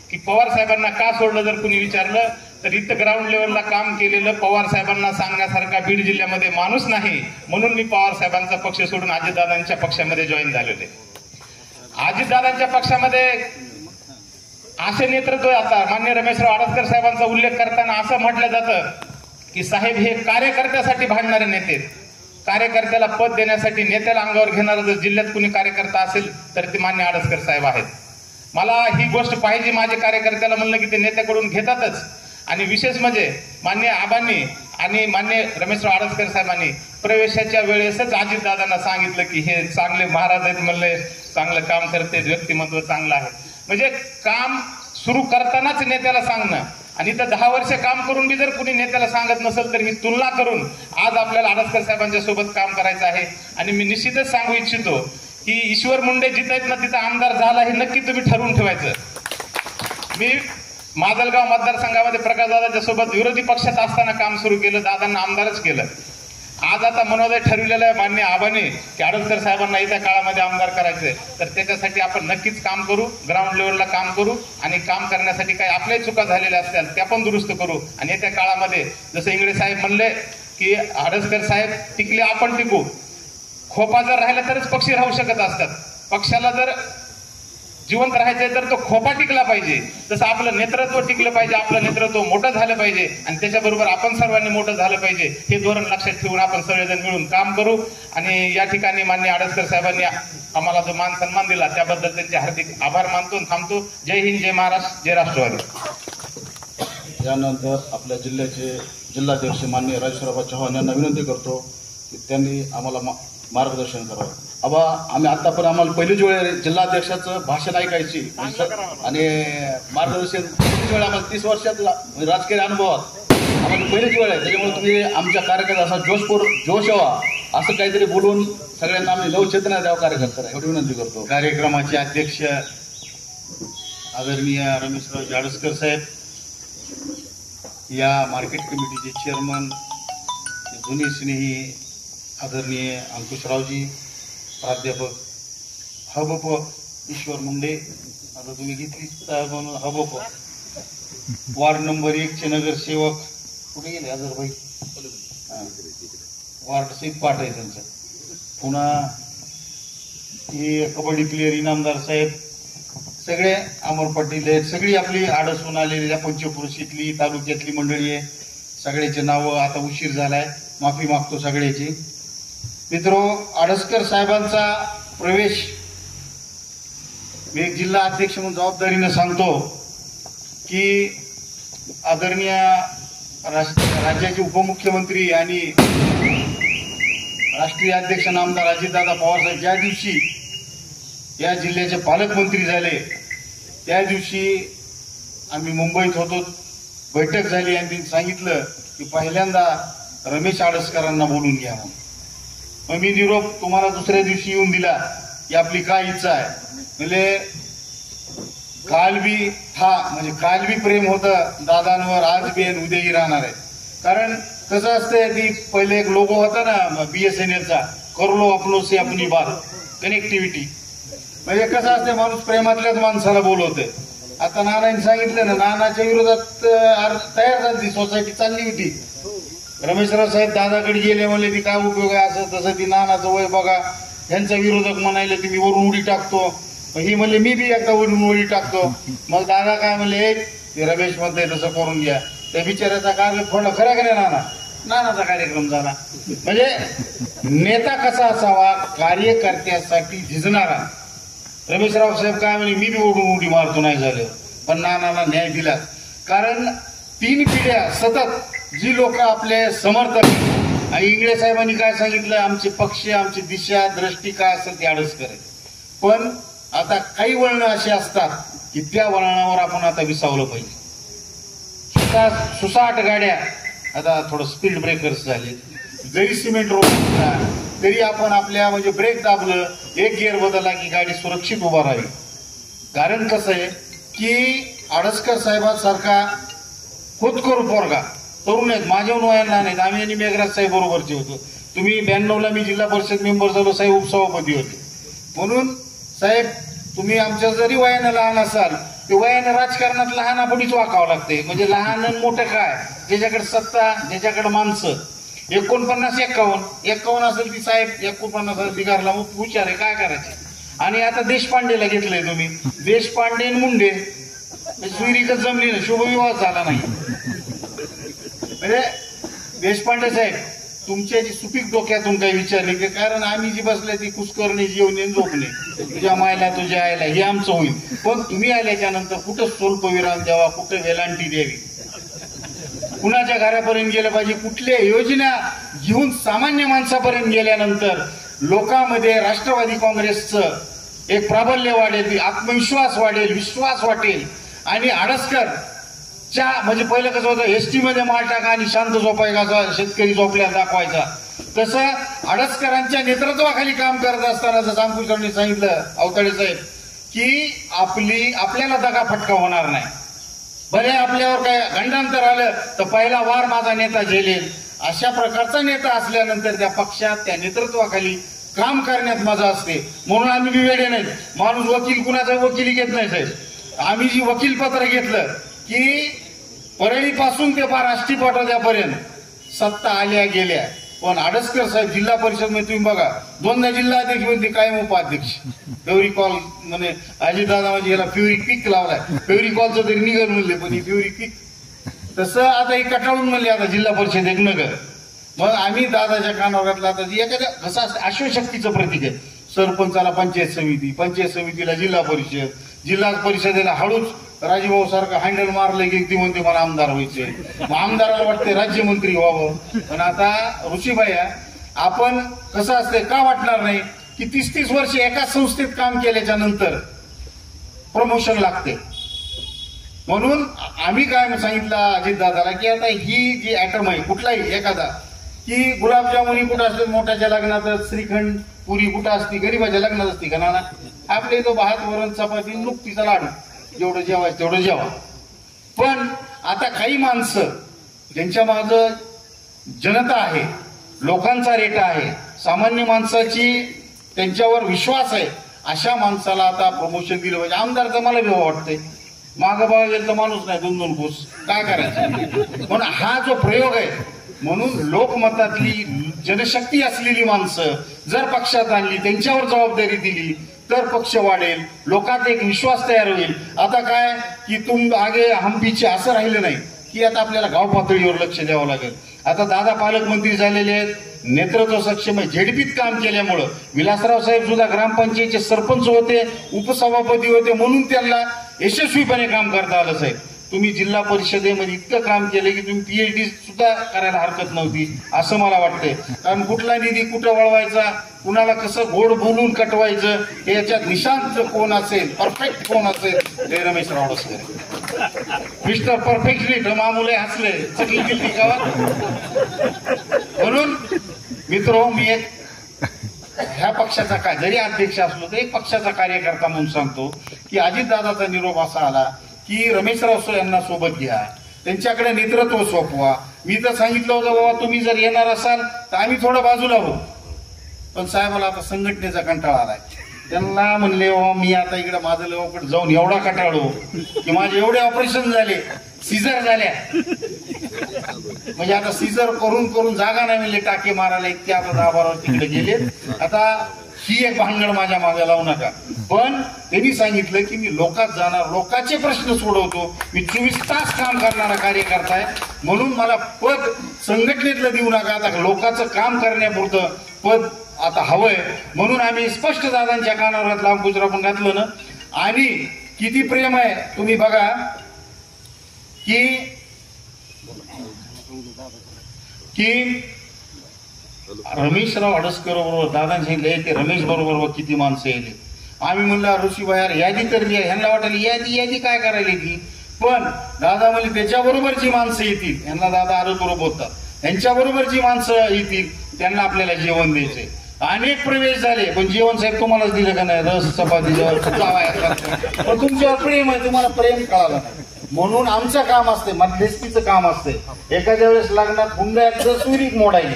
की पवार साहेबांना का सोडलं जर कुणी विचारलं तर इथं ग्राउंड लेवलला काम केलेलं पवार साहेबांना सांगण्यासारखा बीड जिल्ह्यामध्ये माणूस नाही. म्हणून मी पवार साहेबांचा पक्ष सोडून अजितदादांच्या पक्षामध्ये जॉईन झालेले. अजितदादांच्या पक्षामध्ये असे नेतृत्व, आता मान्य रमेशराव आडसकर साहेबांचा उल्लेख करताना असं म्हटलं जातं की साहेब हे कार्यकर्त्यासाठी भांडणारे नेते, कार्यकर्त्याला पद देण्यासाठी नेत्याला अंगावर घेणारा जर जिल्ह्यात कुणी कार्यकर्ता असेल तर ते मान्य आडसकर साहेब आहेत. मला ही गोष्ट पाहिजे, माझ्या कार्यकर्त्याला म्हणलं की ते नेत्याकडून घेतातच. आणि विशेष म्हणजे मान्य आबांनी आणि मान्य रमेशराव आडसकर साहेबांनी प्रवेशाच्या वेळेसच अजितदादांना सांगितलं की हे चांगले महाराज आहेत, म्हणले चांगलं काम करते, व्यक्तिमत्व चांगलं आहे. म्हणजे काम सुरू करतानाच नेत्याला सांगणं, आणि इथं 10 वर्ष काम करून बी जर कुणी नेत्याला सांगत नसेल तर ही तुलना करून आज आपल्याला आडसकर साहेबांच्या सोबत काम करायचं आहे. आणि मी निश्चितच सांगू इच्छितो की ईश्वर मुंडे जिथं आहेत ना तिथं आमदार झाला हे नक्की तुम्ही ठरवून ठेवायचं. मी माजलगाव मतदारसंघामध्ये प्रकाशदादाच्या सोबत विरोधी पक्षात असताना काम सुरू केलं, दादांना आमदारच केलं. आज आता मनोदय ठरविलेलं आहे मान्य आबाने की आडसकर साहेबांना येत्या काळामध्ये आमदार करायचंय, तर त्याच्यासाठी आपण नक्कीच काम करू, ग्राउंड लेवलला काम करू, आणि काम करण्यासाठी काही आपल्याही चुका झालेल्या असतील त्या पण दुरुस्त करू. आणि येत्या काळामध्ये जसं इंगळे साहेब म्हणले की आडसकर साहेब टिकले आपण टिकू, खोपा जर राहिला तरच पक्षी राहू शकत असतात. पक्षाला जर जिवंत राहायचंय तर तो खोपा टिकला पाहिजे, तसं आपलं नेतृत्व टिकलं पाहिजे, आपलं नेतृत्व मोठं झालं पाहिजे, आणि त्याच्याबरोबर आपण सर्वांनी मोठं झालं पाहिजे. हे धोरण लक्षात ठेवून आपण सगळेजण मिळून काम करू. आणि या ठिकाणी मान्य आडसकर साहेबांनी आम्हाला जो मान सन्मान दिला त्याबद्दल त्यांचे हार्दिक आभार मानतो, थांबतो. जय हिंद, जय महाराष्ट्र, जय राष्ट्रवादी. यानंतर आपल्या जिल्ह्याचे जिल्हाध्यक्ष माननीय राजेश्वरराव चव्हाण यांना विनंती करतो की त्यांनी आम्हाला मार्गदर्शन करावं. आबा, आम्ही आतापर्यंत आम्हाला पहिलीच वेळ जिल्हाध्यक्षाचं भाषण ऐकायची आणि मार्गदर्शन पहिलीच वेळ आम्हाला 30 वर्षात राजकीय अनुभवात आम्हाला पहिलीच वेळ आहे. त्याच्यामुळे तुम्ही आमच्या कार्यकर्ता असा जोश यावा असं काहीतरी बोलून सगळ्यांना आम्ही नवचेतना द्यावं कार्यकर्त्याला, एवढी विनंती करतो. कार्यक्रमाचे अध्यक्ष आदरणीय रमेशराव आडसकर साहेब, या मार्केट कमिटीचे चेअरमन जुने स्नेही आदरणीय अंकुशरावजी, प्राध्यापक हबप ईश्वर मुंडे, आता तुम्ही घेतली म्हणून हबप, वार्ड नंबर 1 चे नगरसेवक कुठे गेले अजरभाई, वार्ड सीट पाठ आहे त्यांचं. पुन्हा हे कबड्डी प्लेयर इनामदार साहेब, सगळे अमर पाटील आहेत, सगळी आपली आडसून आलेल्या पंचक्रोशीतली तालुक्यातली मंडळी आहे. सगळ्याचे नावं आता उशीर झालाय, माफी मागतो सगळ्याची. मित्रो, आडसकर साहेबांचा प्रवेश मी एक जिल्हा अध्यक्ष म्हणून जबाबदारीनं सांगतो की आदरणीय राज्याचे उपमुख्यमंत्री आणि राष्ट्रीय अध्यक्ष नामदार अजितदादा पवार साहेब ज्या दिवशी या जिल्ह्याचे पालकमंत्री झाले त्या दिवशी आम्ही मुंबईत होतो, बैठक झाली आणि त्यांनी सांगितलं की पहिल्यांदा रमेश आडसकरांना बोलून घ्या म्हणून. मग मी निरोप तुम्हाला दुसऱ्या दिवशी येऊन दिला की आपली काय इच्छा आहे. म्हणजे काल बी प्रेम होतं दादांवर, आज बी आणि उद्याही राहणार आहे. कारण कसं असतंय की पहिले एक लोगो होता ना BSNLचा, कर लो अपनों से अपनी बात, कनेक्टिव्हिटी. म्हणजे कसं असते, माणूस प्रेमातल्याच माणसाला बोलवते. आता नानांनी सांगितलं ना, नानाच्या विरोधात तयार झाली सोसायटी, चालली होती. रमेशराव साहेब दादाकडे गेले, म्हणले ती काय उपयोग आहे असं तसं, ती नानाचं वय बघा, यांचा विरोधक म्हणायला ती मी वरून उडी टाकतो, ही म्हणले मी बी एकदा वरून उडी टाकतो. मग दादा काय म्हणले, ते रमेश म्हणते तसं करून घ्या. त्या बिचाऱ्याचा कार्यक्रम फोडला, खरा का नाही नानाचा कार्यक्रम झाला. म्हणजे नेता कसा असावा, कार्यकर्त्यासाठी झिजणारा. रमेशराव साहेब काय म्हणले, मी बी वरून उडी मारतो नाही झालं, पण नानाला न्याय दिला. कारण 3 पिढ्या सतत जी लोक आपले समर्थक, आणि इंगळे साहेबांनी काय सांगितलं, आमचे पक्ष, आमची दिशा दृष्टी काय असेल ती आडसकर आहे. पण आता काही वळणं अशी असतात की त्या वळणावर आपण आता विसावलं पाहिजे. सुसाट गाड्या, आता थोडं स्पीड ब्रेकर्स झाले, जरी सिमेंट रोड तरी आपण आपल्या म्हणजे ब्रेक दाबलं, एक गिअर बदलला की गाडी सुरक्षित उभा राहावी. कारण कसं आहे की आडसकर साहेबांसारखा होतकरू पोरगा, तरुण आहेत, माझ्याहून वयाला नाहीत. आम्ही आणि मेघराज साहेब बरोबरचे होतो. तुम्ही 92ला मी जिल्हा परिषद मेंबर झालो, साहेब उपसभापती होते. म्हणून साहेब, तुम्ही आमच्या जरी वयानं लहान असाल, ते वयानं राजकारणात लहानापणीच वाकावं लागते. म्हणजे लहान आणि मोठं काय, ज्याच्याकडे सत्ता, ज्याच्याकडे माणसं. 49-51 असेल ती साहेब 49 बिगारला, मग हुशार आहे, काय करायचे. आणि आता देशपांडेला घेतलंय तुम्ही, देशपांडे आणि मुंडे सुईरीकच जमली ना, शुभविवाह झाला नाही. म्हणजे देशपांडे साहेब, तुमच्या जी सुपीक डोक्यातून काही विचारले की, कारण आम्ही जी बसले ती कुस्करणे, जेवणे, झोपणे, तुझ्या मायला तुझ्या आयला हे आमचं होईल. पण तुम्ही आल्याच्या नंतर कुठं स्वल्प विराम द्यावा, कुठं वेलांटी द्यावी, कुणाच्या घरापर्यंत गेलं पाहिजे, कुठल्या योजना घेऊन सामान्य माणसापर्यंत गेल्यानंतर लोकांमध्ये राष्ट्रवादी काँग्रेसचं एक प्राबल्य वाढेल, आत्मविश्वास वाढेल, विश्वास वाटेल. आणि आडसकरच्या म्हणजे पहिलं कसं होतं, एसटी मध्ये माल टाका आणि शांत झोपायचा, शेतकरी झोपल्या दाखवायचा, तसं आडसकरांच्या नेतृत्वाखाली काम करत असताना जसं अंकुश सरांनी सांगितलं अवताडे साहेब की आपल्याला दगा फटका होणार नाही. भले आपल्यावर काय गंडांतर आलं तर पहिला वार माझा नेता झेलेल, अशा प्रकारचा नेता असल्यानंतर त्या पक्षात त्या नेतृत्वाखाली काम करण्यात मजा असते. म्हणून आम्ही वेडे नाहीत. माणूस वकील कुणाचा वकिली घेत नाही साहेब. आम्ही जी वकील पत्र घेतलं की परळीपासून ते फार आष्टी पाटोद्यापर्यंत सत्ता आल्या गेल्या, पण आडसकर साहेब जिल्हा परिषद मध्ये तुम्ही बघा, दोनदा जिल्हा अध्यक्ष म्हणजे कायम उपाध्यक्ष. फेव्हरिकॉल म्हणजे अजितदादा म्हणजे याला फेव्हरिक पीक लावलाय, फेव्हरिकॉलचं तरी निघल म्हणले, पण ही फेव्हरिक पीक तसं आता हे कटाळून म्हणले आता जिल्हा परिषद एक नगर. मग आम्ही दादाच्या कानावर घातला, आता एखाद्या कसं असतं अश्वशक्तीचं प्रतीक आहे. सरपंचाला पंचायत समिती, पंचायत समितीला जिल्हा परिषद, जिल्हा परिषदेला हळूच राजीभाऊ सारखं हँडल मारलं की ती म्हणते मला आमदार व्हायचे, मग आमदाराला वाटते राज्यमंत्री व्हावं. पण आता ऋषीबाया आपण कसं असते का वाटणार नाही की 30-30 वर्ष एकाच संस्थेत काम केल्याच्या नंतर प्रमोशन लागते. म्हणून आम्ही काय सांगितलं अजितदादाला की आता ही जी ऍटम आहे कुठलाही एखादा, की गुलाबजामुनी कुठं असते, मोठ्याच्या लग्नात श्रीखंड पुरी कुठं असती, गरीबाच्या लग्नात असती का ना. आपल्या इथं भात वरण चपाती नुकतीचा लाडू, जेवढं जेवायचं तेवढं जेवा. पण आता काही माणसं ज्यांच्या मागं जनता आहे, लोकांचा रेटा आहे, सामान्य माणसाची त्यांच्यावर विश्वास आहे, अशा माणसाला आता प्रमोशन दिलं पाहिजे. आमदारचं मला भेव वाटतंय, मागं बघा गेलं तर माणूस नाही, 2-2 घुस काय करायचं. पण हा जो प्रयोग आहे, म्हणून लोकमतातली जनशक्ती असलेली माणसं जर पक्षात आणली, त्यांच्यावर जबाबदारी दिली तर पक्ष वाढेल, लोकांत एक विश्वास तयार होईल. आता काय की तुम आगे हम पीछे असं राहिलं नाही की आता आपल्याला गाव पातळीवर लक्ष द्यावं लागेल. आता दादा पालकमंत्री झालेले आहेत, नेतृत्व सक्षम आहे, झेडपीत काम केल्यामुळं. विलासराव साहेब सुद्धा ग्रामपंचायतचे सरपंच होते, उपसभापती होते, म्हणून त्यांना यशस्वीपणे काम करता आलं. साहेब तुम्ही जिल्हा परिषदेमध्ये इतकं काम केलं की तुम्ही PhD सुद्धा करायला हरकत नव्हती असं मला वाटतंय. कारण कुठला निधी कुठं वळवायचा, कुणाला कसं गोड बोलून कटवायचं, हे याच्यात निशांत कोण असेल, परफेक्ट कोण असेल, ते रमेश रावडसकर. मिस्टर परफेक्टली मामुले हसले चकली किती गावात. म्हणून मित्रो मी एक ह्या पक्षाचा काय जरी अध्यक्ष असलो तर एक पक्षाचा कार्यकर्ता म्हणून सांगतो की अजितदादाचा निरोप असा आला की रमेशराव यांना सोबत घ्या, त्यांच्याकडे नेतृत्व सोपवा. मी तर सांगितलं होतं बाबा तुम्ही जर येणार असाल तर आम्ही थोडं बाजूला हो. पण साहेबाला आता संघटनेचा कंटाळा आलाय. त्यांना म्हणले बाबा मी आता इकडे माझं लेवाकडे जाऊन एवढा कंटाळलो की माझे एवढे ऑपरेशन झाले, सीझर झाल्या, म्हणजे आता सीझर करून करून जागा नाही म्हणले टाके मारायला, इतके आता 10-12 तिकडे गेले. आता ही एक भानगड माझ्या मागे लावू नका. पण त्यांनी सांगितलं की मी लोकात जाणार, लोकांचे प्रश्न सोडवतो, मी 24 तास काम करणारा कार्यकर्ता आहे, म्हणून मला पद संघटनेतलं देऊ नका. आता लोकांचं काम करण्यापुरतं पद आता हवंय. म्हणून आम्ही स्पष्ट दादांच्या कानावर लांब गुजरा पण घातलं ना. आणि किती प्रेम आहे तुम्ही बघा की रमेशराव अडसकर बरोबर दादांनी सांगितलं ते रमेश बरोबर किती माणसं येईल. आम्ही म्हणलं ऋषीबाहेर यादी तर लिहा, ह्यांना वाटलं यादी काय करायला ती. पण दादा म्हणजे त्याच्याबरोबर जी माणसं येतील, यांना दादा आरोग्य बोलतात, त्यांच्याबरोबर जी माणसं येतील त्यांना आपल्याला जेवण द्यायचंय. अनेक प्रवेश झाले पण जेवण साहेब तुम्हालाच दिलं का नाही, रस चपाती पण तुमच्यावर प्रेम आहे, तुम्हाला प्रेम कळालं नाही. म्हणून आमचं काम असते, मध्यस्थीचं काम असते. एखाद्या वेळेस लग्नात हुंड्याचं सुरीक मोडायली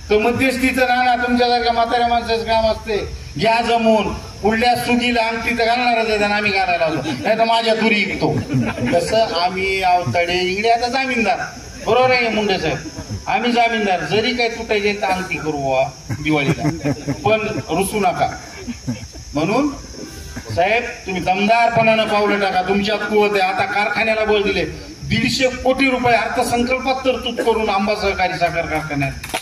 तर मध्यस्थीचं नाना तुमच्यासारख्या म्हाताऱ्या माणसाचं काम असते. घ्या जमून पुढल्या सुगीला आमची तर घालणारच आहे, आम्ही घालायला होतो नाही तर माझ्या तुरी विकतो. तसं आम्ही आवताडे इकडे आता जामीनदार, बरोबर आहे मुंडे साहेब, आम्ही जामीनदार. जरी काही तुटायचे तर अंगठी करू दिवाळीला, पण रुसू नका. म्हणून साहेब तुम्ही दमदारपणानं पावलं टाका, तुमच्यात कुवत आहे. आता कारखान्याला बळ दिले, 150 कोटी रुपये अर्थसंकल्पात तरतूद करून आंबा सहकारी साखर कारखान्यात.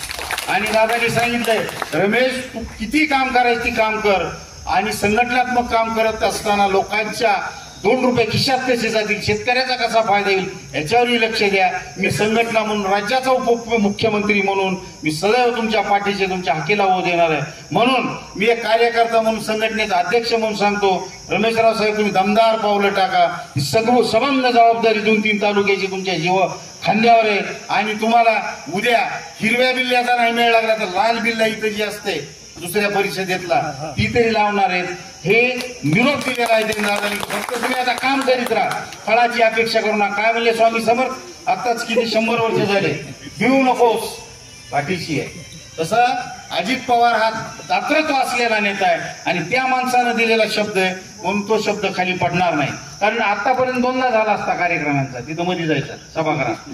आणि दादानी सांगितलंय रमेश तू किती काम करायची काम कर, आणि संघटनात्मक काम करत असताना लोकांच्या ₹2 खिशात कसे जातील, शेतकऱ्याचा कसा फायदा येईल याच्यावरही लक्ष द्या. मी संघटना म्हणून, राज्याचा उपमुख्यमंत्री म्हणून मी सदैव तुमच्या पाठीचे, तुमच्या हाकेला होऊ देणार आहे. म्हणून मी एक कार्यकर्ता म्हणून, संघटनेचा अध्यक्ष म्हणून सांगतो, रमेशराव साहेब तुम्ही दमदार पावलं टाका. ही संबंध जबाबदारी 2-3 तालुक्याची तुमच्या खांद्यावर आहे. आणि तुम्हाला उद्या हिरव्या बिल्ल्याचा नाही मेळ लागला तर लाल बिल्ला इथं जी असते दुसऱ्या परिषदेतला ती तरी लावणार आहेत. हे निरोप दिलेला आहे त्यांनी. फक्त तुम्ही आता काम करीत राहा, फळाची अपेक्षा करू नका. काय म्हणले स्वामी समर्थ, आताच किती 100 वर्ष झाले, भिवू नकोस पाठीशी आहे. तसं अजित पवार हा दातृत्व असलेला नेता आहे आणि त्या माणसानं दिलेला शब्द आहे म्हणून तो शब्द खाली पडणार नाही. कारण आतापर्यंत 2दा झाला असता कार्यक्रमांचा, तिथं मध्ये जायचा सभागृहात,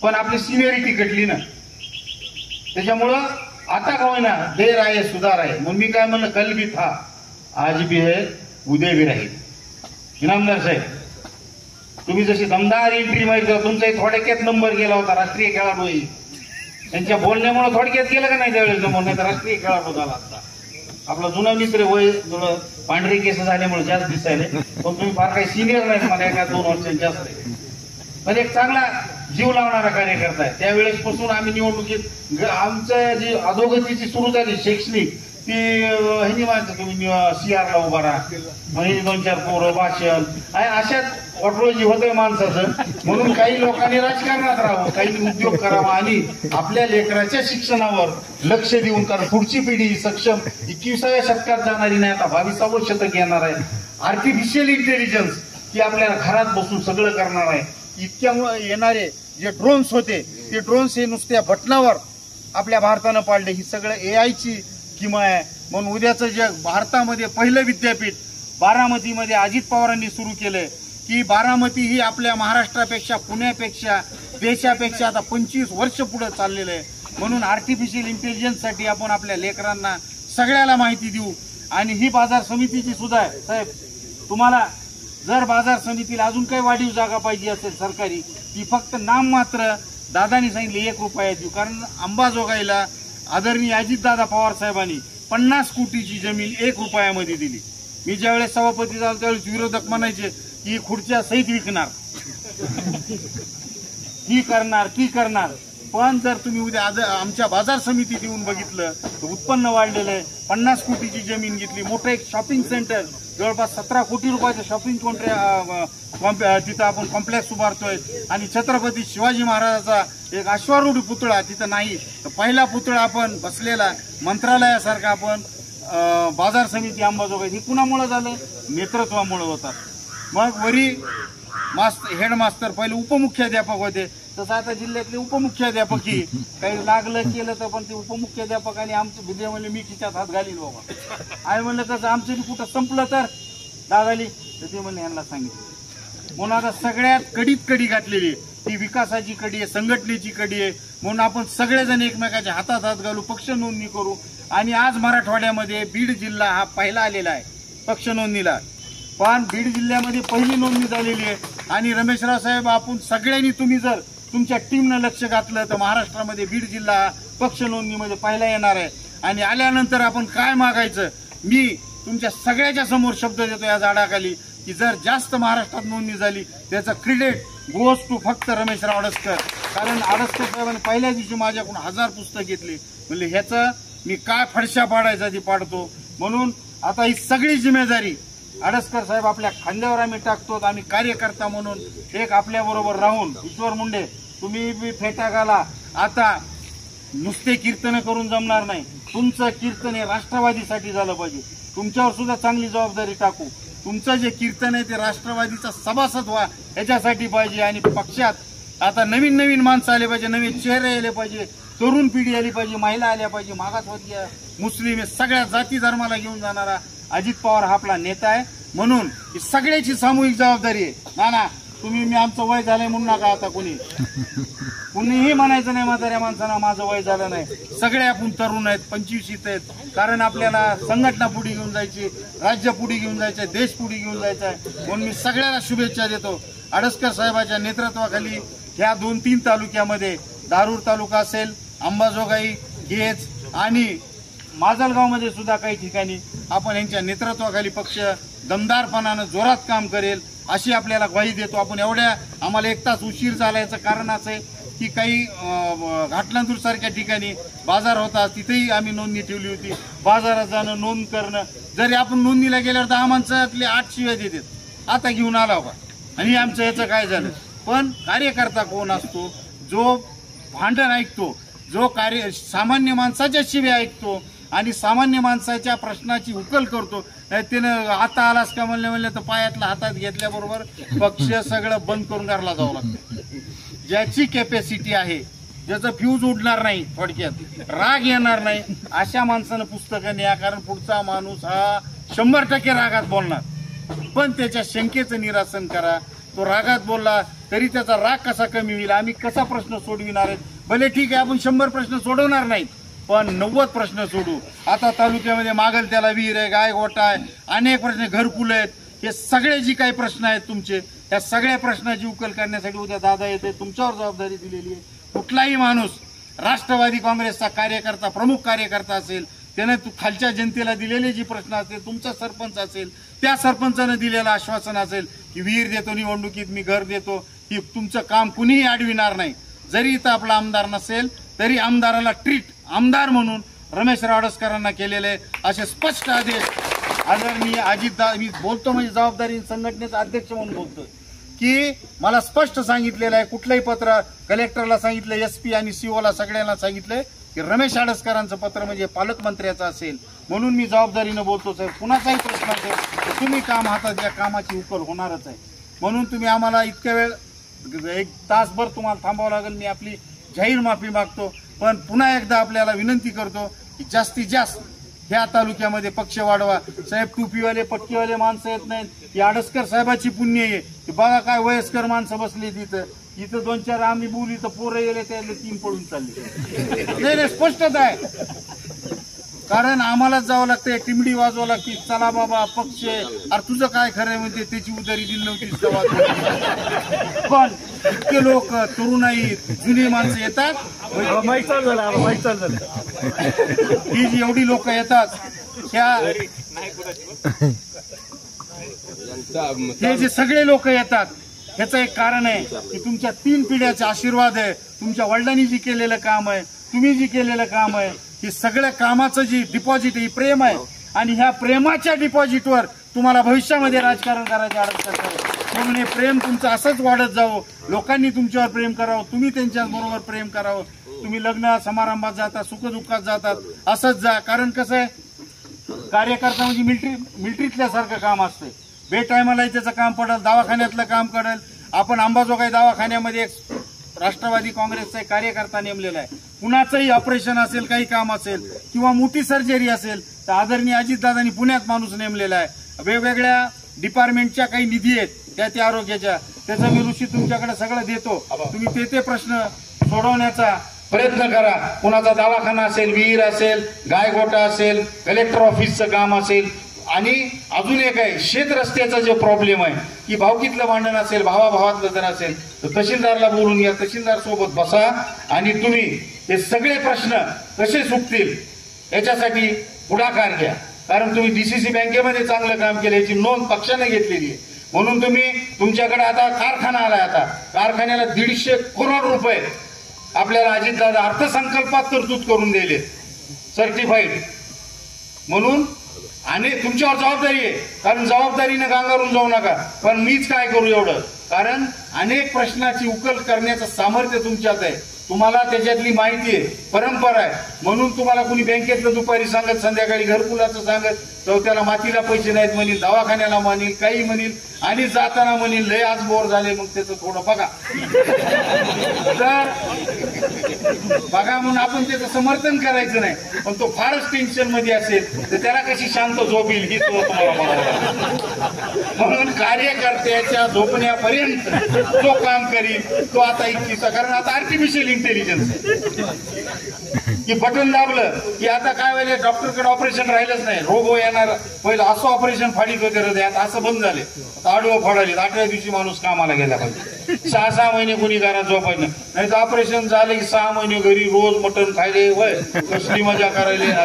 पण आपली सिनियरिटी कटली ना, त्याच्यामुळं आता का होईना देर आहे सुधार आहे. म्हणून मी काय म्हणलं, कल भी था आज भी है उद्या भी राहील. इनामदार साहेब तुम्ही जशी दमदार एंट्री माहिती, तुमचाही थोडक्यात नंबर गेला होता राष्ट्रीय खेळाडू. त्यांच्या बोलण्यामुळे थोडक्यात गेलं का नाही त्यावेळेस नंबर, नाही तर राष्ट्रीय खेळाडू झाला असता. आपला जुना मित्र वय थोडं पांढरे केस झाल्यामुळे जास्त दिसायले, पण तुम्ही फार काही सिनियर नाही, मला एका 2 वर्षांत जास्त आहे. म्हणजे एक चांगला जीव लावणारा कार्यकर्ता आहे. त्यावेळेस पासून आम्ही निवडणुकीत आमचं जी अधोगतीची सुरू झाली शैक्षणिक, ती ह्यांनी माहिती, तुम्ही CR ला उभा राहा, म्हणजे 2-4 पोरं भाषण अशाच ऑटोलॉजी होतंय माणसाचं. म्हणून काही लोकांनी राजकारणात राहावं, काही उद्योग करावा आणि आपल्या लेकराच्या शिक्षणावर लक्ष देऊन, कारण पुढची पिढी सक्षम 21व्या शतकात जाणारी नाही, आता 22वं शतक येणार आहे. आर्टिफिशियल इंटेलिजन्स की आपल्याला घरात बसून सगळं करणार आहे. इतक्या येणारे जे ड्रोन्स होते, ते ड्रोन्स हे नुसत्या बटनावर आपल्या भारतानं पाडले. ही सगळं AI ची किमया आहे. म्हणून उद्याचं जग, भारतामध्ये पहिलं विद्यापीठ बारामतीमध्ये अजित पवारांनी सुरू केलंय की बारामती ही आपल्या महाराष्ट्रापेक्षा, पुण्यापेक्षा, देशापेक्षा आता 25 वर्ष पुढे चाललेलं आहे. म्हणून आर्टिफिशियल इंटेलिजन्ससाठी आपण आपल्या लेकरांना सगळ्याला माहिती देऊ. आणि ही बाजार समितीची सुद्धा आहे साहेब. तुम्हाला जर बाजार समितीला अजून काही वाढीव जागा पाहिजे असेल सरकारी, ती फक्त नाम मात्र दादानी सांगितले ₹1 देऊ. कारण अंबाजोगाईला आदरणीय अजितदादा पवार साहेबांनी 50 कोटीची जमीन ₹1 दिली. मी ज्यावेळेस सभापती झालो त्यावेळेस विरोधक म्हणायचे की खुर्च्या सहित विकणार, ही करणार ती करणार. पण जर तुम्ही उद्या आमच्या बाजार समितीत येऊन बघितलं तर उत्पन्न वाढलेलं आहे. 50 कोटीची जमीन घेतली, मोठं एक शॉपिंग सेंटर, जवळपास 17 कोटी रुपयाचं शॉपिंग तिथं आपण कॉम्प्लेक्स उभारतोय. आणि छत्रपती शिवाजी महाराजाचा एक अश्वारूढ पुतळा तिथं नाही, तर पहिला पुतळा आपण बसलेला मंत्रालयासारखा आपण बाजार समिती अंबाजोगाई. हे कुणामुळे झालं? नेतृत्वामुळे होतात. मग वरी हेडमास्तर पहिले उपमुख्याध्यापक होते, तसं आता जिल्ह्यातले उपमुख्याध्यापकही काही लागलं केलं तर पण ते उपमुख्याध्यापक आणि आमचं विद्या म्हणले मी खिच्यात हात घालील बाबा. आणि म्हणलं कसं आमचं कुठं संपलं तर दादाली, तर ते म्हणले यांना सांगितलं. म्हणून आता सगळ्यात कडीत कडी घातलेली ती विकासाची कडी आहे, संघटनेची कडी आहे. म्हणून आपण सगळेजण एकमेकाच्या हातात हात घालू, पक्ष नोंदणी करू. आणि आज मराठवाड्यामध्ये बीड जिल्हा हा पहिला आलेला आहे पक्ष नोंदणीला. पण बीड जिल्ह्यामध्ये पहिली नोंदणी झालेली आहे. आणि रमेशराव साहेब, आपण सगळ्यांनी, तुम्ही जर तुमच्या टीमनं लक्ष घातलं तर महाराष्ट्रामध्ये बीड जिल्हा पक्ष नोंदणीमध्ये पहिला येणार आहे. आणि आल्यानंतर आपण काय मागायचं, मी तुमच्या सगळ्याच्या समोर शब्द देतो या झाडाखाली की जर जास्त महाराष्ट्रात नोंदणी झाली त्याचं क्रेडिट गोज टू फक्त रमेशराव अडसकर. कारण अडसकर साहेबांनी पहिल्या दिवशी माझ्याकडून 1000 पुस्तक घेतली. म्हणजे ह्याचं मी काय फडशा पाडायचा ती पाडतो. म्हणून आता ही सगळी जिम्मेदारी अडसकर साहेब आपल्या खांद्यावर आम्ही टाकतो. आम्ही कार्यकर्ता म्हणून एक आपल्याबरोबर राहून, ईश्वर मुंडे तुम्ही बी फेटा घाला. आता नुसते कीर्तन करून जमणार नाही, तुमचं कीर्तन हे राष्ट्रवादीसाठी झालं पाहिजे. तुमच्यावर सुद्धा चांगली जबाबदारी टाकू. तुमचं जे कीर्तन आहे ते राष्ट्रवादीचा सभासद व्हा याच्यासाठी पाहिजे. आणि पक्षात आता नवीन नवीन माणसं आले पाहिजे, नवीन चेहरे आले पाहिजे, तरुण पिढी आली पाहिजे, महिला आल्या पाहिजे, मागासवर्गीय, मुस्लिम, सगळ्या जाती धर्माला घेऊन जाणारा अजित पवार हा आपला नेता आहे. म्हणून ही सगळ्याची सामूहिक जबाबदारी आहे. ना तुम्ही मी आमचं वय झालंय म्हणून नका आता कुणीही म्हणायचं नाही म्हाताऱ्या माणसांना माझं वय झालं नाही. सगळे आपण तरुण आहेत, 25 आहेत. कारण आपल्याला संघटना पुढे घेऊन जायची, राज्य पुढे घेऊन जायचंय, देश पुढे घेऊन जायचा आहे. म्हणून मी सगळ्याला शुभेच्छा देतो. अडसकर साहेबांच्या नेतृत्वाखाली ह्या 2-3 तालुक्यामध्ये, दारूर तालुका असेल, अंबाजोगाई, गेज आणि माजलगावमध्ये सुद्धा काही ठिकाणी आपण यांच्या नेतृत्वाखाली पक्ष दमदारपणानं जोरात काम करेल. अशी आपल्याला ग्वाही देतो आपण. आम्हाला 1 तास उशीर झाला याचं कारण असं आहे की काही घाटलांदूर सारख्या ठिकाणी बाजार होता, तिथेही आम्ही नोंदणी ठेवली होती. बाजारात जाणं, नोंद करणं, जरी आपण नोंदणीला गेल्यावर 10 माणसातले 8 शिव्या देतात, आता घेऊन आला होता आणि आमचं याचं काय झालं. पण कार्यकर्ता कोण असतो, जो भांडण ऐकतो, जो सामान्य माणसाच्या शिव्या ऐकतो आणि सामान्य माणसाच्या प्रश्नाची उकल करतो. त्यानं आता आलास का म्हणलं तर पायातला हातात घेतल्याबरोबर पक्ष सगळं बंद करून घरला जावं लागतं. ज्याची कॅपॅसिटी आहे, ज्याचं फ्यूज उडणार नाही, थोडक्यात राग येणार नाही, अशा माणसानं पुस्तकं न्या. कारण पुढचा माणूस हा 100% रागात बोलणार, पण त्याच्या शंकेचं निरासन करा. तो रागात बोलला तरी त्याचा राग कसा कमी होईल, आम्ही कसा प्रश्न सोडविणार आहेत. भले ठीक आहे, आपण 100 प्रश्न सोडवणार नाहीत, पण 90 प्रश्न सोडू. आता तालुक्यामध्ये मागल त्याला विहीर आहे, गायगोटा आहे, अनेक प्रश्न, घरकुल आहेत. हे सगळे जी काही प्रश्न आहेत तुमचे, त्या सगळ्या प्रश्नाची उकल करण्यासाठी उद्या दादा येते, तुमच्यावर जबाबदारी दिलेली आहे. कुठलाही माणूस राष्ट्रवादी काँग्रेसचा कार्यकर्ता, प्रमुख कार्यकर्ता असेल, त्याने खालच्या जनतेला दिलेले जी प्रश्न असतील, तुमचा सरपंच असेल, त्या सरपंचानं दिलेलं आश्वासन असेल की विहीर देतो निवडणुकीत, मी घर देतो, की तुमचं काम कुणीही अडविणार नाही. जरी इथं आपला आमदार नसेल तरी आमदाराला ट्रीट आमदार म्हणून रमेश रावडसकरांना केलेले असे स्पष्ट आदेश आदरणीय अजितदादा, मी बोलतो म्हणजे जबाबदारी संघटनेचा अध्यक्ष म्हणून बोलतोय, की मला स्पष्ट सांगितलेलं आहे. कुठलंही पत्र कलेक्टरला सांगितलं, SP आणि CO ला सगळ्यांना सांगितलंय की रमेश आडसकरांचं पत्र म्हणजे पालकमंत्र्याचं असेल. म्हणून मी जबाबदारीनं बोलतो साहेब, कुणाचाही प्रश्न असेल तर तुम्ही काम हातात घ्या, कामाची उकल होणारच आहे. म्हणून तुम्ही आम्हाला इतक्या वेळ 1 तासभर तुम्हाला थांबावं लागेल. मी आपली जाहीर माफी मागतो, पण पुन्हा एकदा आपल्याला विनंती करतो की जास्तीत जास्त ह्या तालुक्यामध्ये पक्ष वाढवा. साहेब टोपीवाले पटकीवाले माणसं येत नाहीत, ही आडसकर साहेबाची पुण्य आहे. बघा काय वयस्कर माणसं बसली तिथं, इथं 2-4 आम्ही बोलू, इथं पोरं गेले त्यातले 3 पळून चालले. नाही स्पष्टच आहे, कारण आम्हालाच जावं लागतंय, टिमडी वाजवावं लागते. चला बाबा पक्ष, अरे तुझं काय खरंय म्हणते, त्याची उधारी दिली नव्हती. पण इतके लोक, तरुणाई, जुनी माणसं येतात, ही जी एवढी लोक येतात, हे जे सगळे लोक येतात, ह्याचं एक कारण आहे की तुमच्या 3 पिढ्याचे आशीर्वाद आहे, तुमच्या वडिलांनी जी केलेलं काम आहे, तुम्ही जी केलेलं काम आहे, ही सगळ्या कामाचं जी डिपॉझिट ही प्रेम आहे. आणि ह्या प्रेमाच्या डिपॉझिटवर तुम्हाला भविष्यामध्ये राजकारण करायचं अडचण आहे. म्हणून हे प्रेम तुमचं असंच वाढत जावं, लोकांनी तुमच्यावर प्रेम करावं, तुम्ही त्यांच्याबरोबर प्रेम करावं. तुम्ही लग्न समारंभात जातात, सुखदुःखात जातात, असंच जा. कारण कसं आहे, कार्यकर्ता म्हणजे मिलिटरीतल्यासारखं काम असतंय. बेटायमालाही त्याचं काम पडेल, दवाखान्यातलं काम करेल. आपण अंबाजोगाई दवाखान्यामध्ये एक राष्ट्रवादी काँग्रेसचा एक कार्यकर्ता नेमलेला आहे. कुणाचंही ऑपरेशन असेल, काही काम असेल किंवा मोठी सर्जरी असेल तर आदरणीय अजितदादांनी पुण्यात माणूस नेमलेला आहे. वेगवेगळ्या डिपार्टमेंटच्या काही निधी आहेत त्या आरोग्याच्या, त्याचं मी ऋषी तुमच्याकडे सगळं देतो. तुम्ही ते प्रश्न सोडवण्याचा प्रयत्न करा. कुणाचा दवाखाना असेल, विहीर असेल, गायगोटा असेल, कलेक्टर ऑफिसचं काम असेल, आणि अजून एक आहे शेत रस्त्याचा जो प्रॉब्लेम आहे की भावकीतलं भांडण असेल, भावाभावातलं जर असेल तर तहसीलदारला बोलून घ्या, तहसीलदार सोबत बसा आणि तुम्ही हे सगळे प्रश्न कसे सुटतील याच्यासाठी पुढाकार घ्या. कारण तुम्ही DCC बँकेमध्ये चांगलं काम केलं, याची नोंद पक्षाने घेतलेली आहे. म्हणून तुम्ही तुमच्याकडे आता कारखाना आलाय, आता कारखान्याला 150 करोड रुपये आपल्याला अजितदादा अर्थसंकल्पात तरतूद करून दिले, सर्टिफाईड. म्हणून आणि तुमच्यावर जबाबदारी आहे, कारण जबाबदारीने गांगारून जाऊ नका. पण मीच काय करू एवढं, कारण अनेक प्रश्नाची उकल करण्याचं सामर्थ्य तुमच्यात आहे, तुम्हाला त्याच्यातली माहिती आहे, परंपरा आहे. म्हणून तुम्हाला कुणी बँकेतलं दुपारी सांगत, संध्याकाळी घरकुलाचं सांगत, तर त्याला मातीला पैसे नाहीत म्हणील, दवाखान्याला म्हणील, काही म्हणील, आणि जाताना म्हणील लय आज बोर झाले, मग त्याचं थोडं बघा. तर बघा म्हणून आपण त्याचं समर्थन करायचं नाही, पण तो फारच टेन्शन मध्ये असेल तर त्याला कशी शांत झोप येईल ही तो तुम्हाला बघावं. म्हणून कार्यकर्त्याच्या झोपण्यापर्यंत जो काम करील तो आता इतकीचा, कारण आता आर्टिफिशियल इंटेलिजन्स की बटन दाबलं की आता काय व्हायला, डॉक्टरकडे ऑपरेशन राहिलंच नाही, रोबो येणार. पहिलं असं ऑपरेशन फाडीत वगैरे आता असं बंद झाले, आडवं फाडाले, 8व्या दिवशी माणूस कामाला गेला पाहिजे. 6-6 महिने कोणी घरात झोपायचं नाही, तर ऑपरेशन झालं की 6 महिने घरी रोज मटण खायले, वय कसली मजा करायला.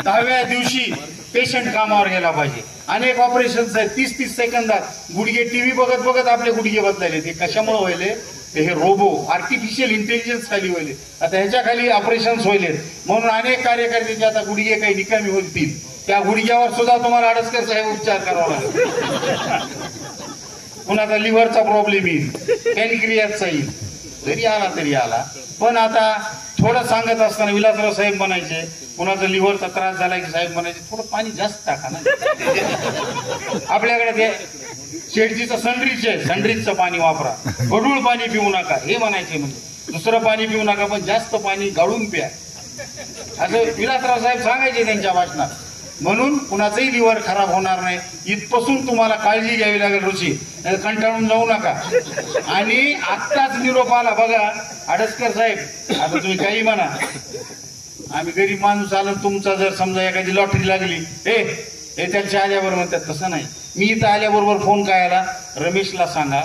10व्या दिवशी पेशंट कामावर गेला पाहिजे. अनेक ऑपरेशन्स आहेत 30-30 सेकंदात गुडघे टीव्ही बघत बघत आपले गुडघे बदलायले. ते कशामुळे व्हायले? हे रोबो आर्टिफिशियल इंटेलिजन्स खाली व्हायले. आता ह्याच्या खाली ऑपरेशन्स व्हायले म्हणून अनेक कार्यकर्त्यांचे आता गुडघे काही निकामी होतील. त्या गुडघ्यावर सुद्धा तुम्हाला आडसकर साहेब उपचार करावा लागेल. कुणाचा लिव्हरचा प्रॉब्लेम येईल, पॅनक्रियाचा येईल, जरी आला तरी आला. पण आता थोडं सांगत असताना विलासराव साहेब म्हणायचे, कुणाचा लिव्हरचा त्रास झाला की साहेब म्हणायचे थोडं पाणी जास्त टाका ना. आपल्याकडे ते शेडजीचं सनरीच आहे, सनरीजचं पाणी वापरा, गढूळ पाणी पिऊ नका हे म्हणायचे. म्हणजे दुसरं पाणी पिऊ नका पण जास्त पाणी गाळून प्या असं विलासराव साहेब सांगायचे त्यांच्या भाषणात. म्हणून कुणाचंही लिव्हर खराब होणार नाही इथपासून तुम्हाला काळजी घ्यावी लागेल ऋषी, कंटाळून जाऊ नका. आणि आत्ताच निरोप आला बघा आडसकर साहेब, आता तुम्ही काही म्हणा, आम्ही गरीब माणूस आलो, तुमचा जर समजा एखादी लॉटरी लागली हे त्यांच्या आल्याबरोबर म्हणतात, तसं नाही. मी इथं आल्याबरोबर फोन काय आला, रमेशला सांगा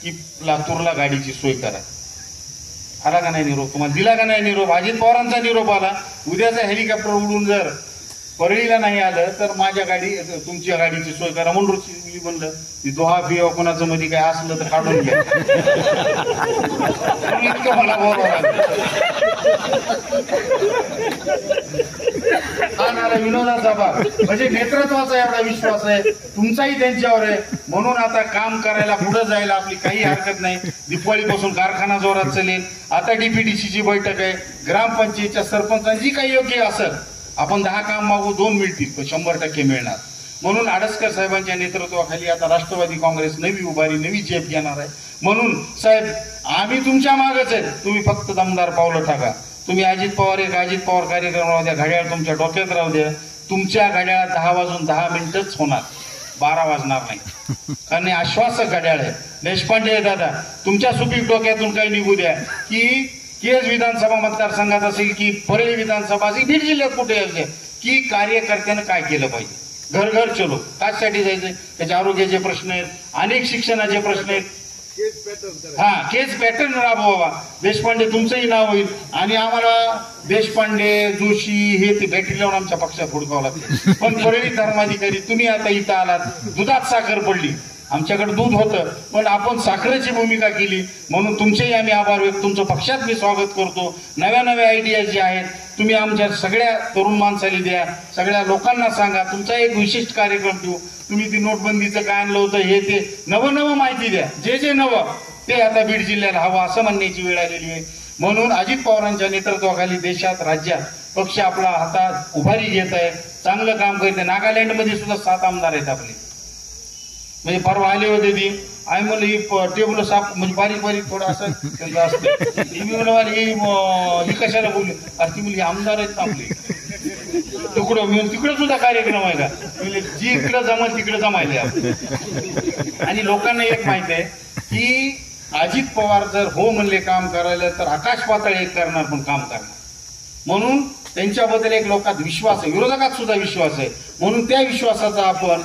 की लातूरला गाडीची सोय करा. आला का नाही निरोप? तुम्हाला दिला का नाही निरोप? अजित पवारांचा निरोप आला. उद्याचा हेलिकॉप्टर उडून जर परळीला नाही आलं तर माझ्या तुमच्या गाडीची सोय करा म्हणून ऋषी म्हणलं. ती दोहा फिवा कोणाचं मध्ये काय असलं तर काढून घ्या. इतकं मला बोलावं लागलं. विनोदाचा भाग म्हणजे नेतृत्वाचा एवढा विश्वास आहे तुमचाही त्यांच्यावर आहे. म्हणून आता काम करायला पुढे जायला आपली काही हरकत नाही. दिवाळीपासून कारखाना जोरात चालेल. आता डीपीडीसीची बैठक आहे, ग्रामपंचायतच्या सरपंचांची काही योग्य असेल, आपण 10 काम मागू 2 मिळतील पण 100% मिळणार. म्हणून आडसकर साहेबांच्या नेतृत्वाखाली आता राष्ट्रवादी काँग्रेस नवी उभारी, नवी झेप घेणार आहे. म्हणून साहेब आम्ही तुमच्या मागच आहे, तुम्ही फक्त दमदार पावलं टाका. तुम्ही अजित पवार कार्यक्रम राहू द्या, घड्याळ तुमच्या डोक्यात राहू द्या. तुमच्या घड्याळात 10 वाजून 10 मिनिटच होणार, 12 वाजणार नाही. कारण आश्वासक घड्याळ आहे. देशपांडे दादा तुमच्या सुपीक डोक्यातून काही निघू द्या की केज विधानसभा मतदारसंघात असेल की परळी विधानसभा असेल, बीड जिल्ह्यात कुठे असेल, की कार्यकर्त्यानं काय केलं पाहिजे. घर घर चलो काचसाठी जायचंय, त्याचे आरोग्याचे प्रश्न आहेत, अनेक शिक्षणाचे प्रश्न आहेत. केज पॅटर्न राबवा. देशपांडे तुमचंही नाव होईल आणि आम्हाला देशपांडे जोशी हे ते बॅटरी लावून आमच्या पक्षात हुडकावं लागतं. पण परळी धर्माधिकारी तुम्ही आता इथं आलात, दुधात साखर पडली. आमच्याकडे दूध होतं पण आपण साखरेची भूमिका केली म्हणून तुमचेही आम्ही आभार व्यक्त. तुमचं पक्षात मी स्वागत करतो. नव्या नव्या आयडिया जे आहेत तुम्ही आमच्या सगळ्या तरुण माणसाला द्या, सगळ्या लोकांना सांगा. तुमचा एक विशिष्ट कार्यक्रम ठेवू. तुम्ही ती नोटबंदीचं काय आणलं होतं हे ते नवं माहिती द्या. जे नवं ते आता बीड जिल्ह्याला हवं असं म्हणण्याची वेळ आलेली आहे. म्हणून अजित पवारांच्या नेतृत्वाखाली देशात राज्यात पक्ष आपला हातात उभारी घेत आहे, चांगलं काम करते. नागालँडमध्ये सुद्धा 7 आमदार आहेत आपले. म्हणजे परवा आले होते ती, आम्ही म्हणलं ही टेबल साफ म्हणजे बारीक बारीक थोडं असं त्यांचं असतं. मी म्हणलं ही कशाला बोलली, अरे ती मुलगी आमदार आहेत आपले तुकडं. मी तिकडं सुद्धा कार्यक्रम आहे का? म्हणजे जी इकडं जमल तिकडं जमायले आपण. आणि लोकांना एक माहित आहे की अजित पवार जर हो म्हणले काम करायला तर आकाश पातळ एक करणार पण काम करणार. म्हणून त्यांच्याबद्दल एक लोकांत विश्वास आहे, विरोधकात सुद्धा विश्वास आहे. म्हणून त्या विश्वासाचा आपण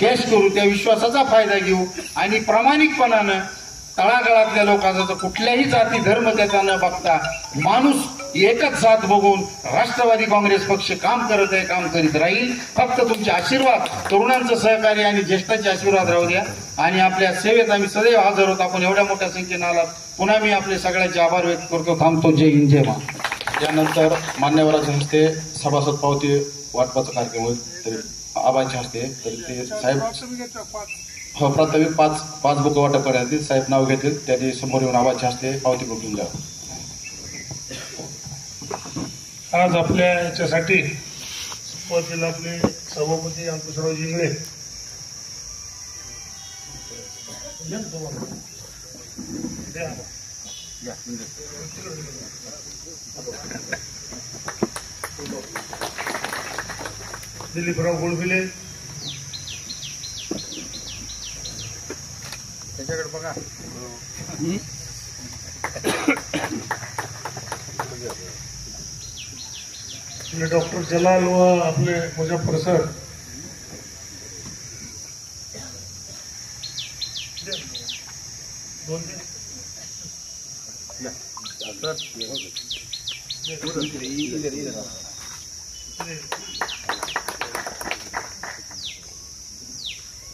कॅश करू, त्या विश्वासाचा फायदा घेऊ आणि प्रामाणिकपणानं तळागाळातल्या लोकांचा तर कुठल्याही जाती धर्म त्याचा न बघता माणूस एकच साथ बघून राष्ट्रवादी काँग्रेस पक्ष काम करत आहे, काम करीत राहील. फक्त तुमचे आशीर्वाद, तरुणांचं सहकार्य आणि ज्येष्ठांचे आशीर्वाद राहू द्या. आणि आपल्या सेवेत आम्ही सदैव हजर होतो. आपण एवढ्या मोठ्या संख्येने आलात, पुन्हा मी आपले सगळ्यांचे आभार व्यक्त करतो. थांबतो. जय हिंद, जय महाराष्ट्र. त्यानंतर मान्यवरांच्या हस्ते सभासद पावती वाटपाचा कार्यक्रम होईल. तरी आबांच्या हस्ते तर ते साहेब प्राथमिक 5 बुक वाटप करण्यात येईल. साहेब नाव घेतील, त्यांनी समोर येऊन आबांच्या हस्ते पावती करून द्यावं. आज आपल्या याच्यासाठी सुरुवातीला आपले सभापती अंकुशराव जिंगळे दिलीपराव गुळबिले त्याच्याकडे बघा. आपले डॉक्टर जलाल व आपले मुजफ्फर सर,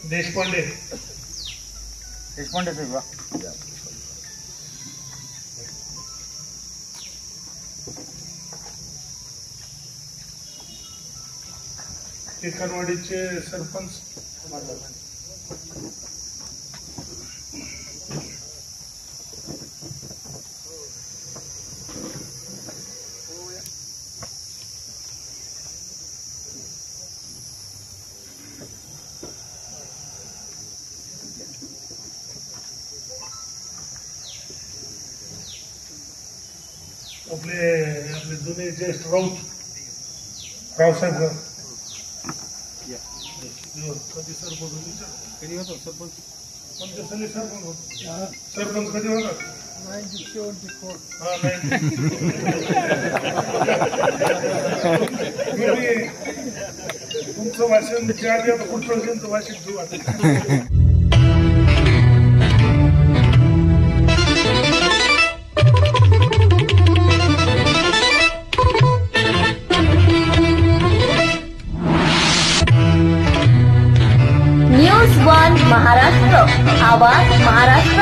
देशपांडे टिकरवाडीचे सरपंच आपले जुने ज्येष्ठ रावसाहेब कधी सरपंच कधी होतो सरपंच कोणत्या साली सरपंच होतो सरपंच कधी होता 1974 तुमचं भाषण ज्या आधी आता पुढचं भाषण सुरू आता न्यूज 1 महाराष्ट्र, आवाज महाराष्ट्र.